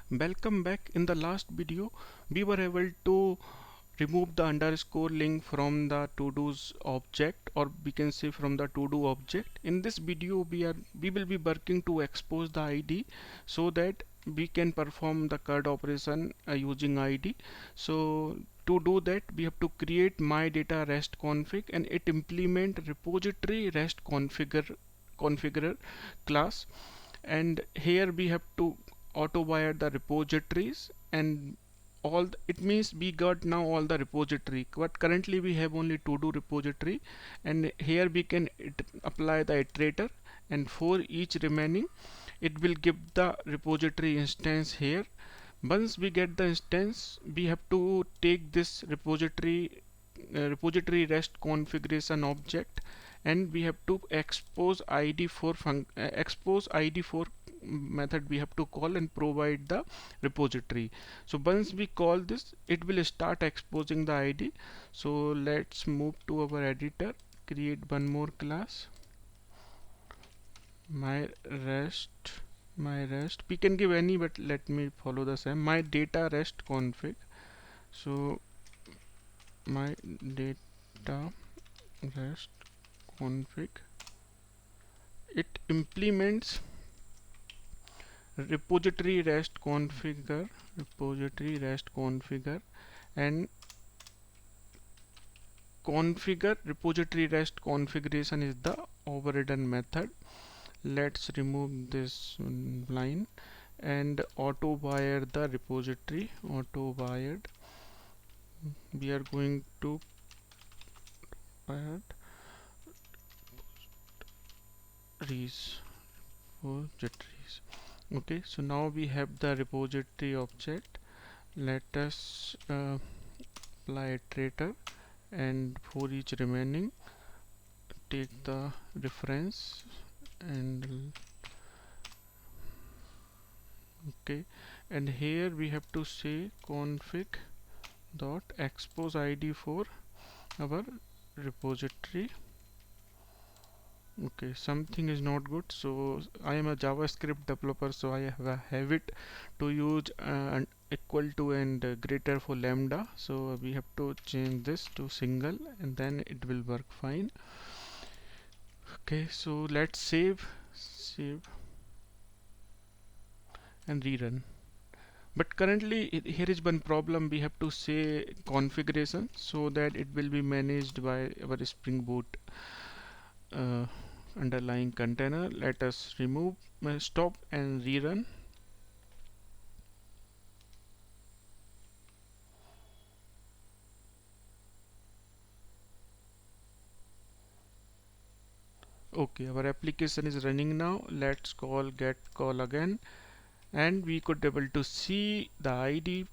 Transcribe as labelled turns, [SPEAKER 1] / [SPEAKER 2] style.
[SPEAKER 1] Welcome back. In the last video, we were able to remove the underscore link from the to-dos object, or we can say from the to-do object. In this video, we will be working to expose the ID so that we can perform the CRUD operation using ID. So to do that, we have to create my data rest config and it implement repository rest configurer class, and here we have to auto wire the repositories, and it means we got now all the repository, but currently we have only to do repository, and here we can apply the iterator, and for each remaining it will give the repository instance here. Once we get the instance, we have to take this repository rest configuration object, and we have to expose id4 method we have to call and provide the repository. So once we call this, it will start exposing the id. So let's move to our editor, create one more class, my rest. We can give any, but let me follow the same, my data rest config. So my data rest config, it implements repository rest configure, and configure repository rest configuration is the overridden method. Let's remove this line and auto wire the repository. Auto wired, we are going to add repositories. Okay, so now we have the repository object. Let us apply iterator, and for each remaining take the reference, and okay, and here we have to say config dot expose id for our repository. Okay, something is not good. So I am a JavaScript developer, so I have a habit to use equal to and greater for lambda. So we have to change this to single, and then it will work fine. Okay, so let's save and rerun. But currently here is one problem. We have to say configuration so that it will be managed by our Spring Boot underlying container. Let us remove stop and rerun. Okay, our application is running now. Let's call get call again, and we could able to see the ID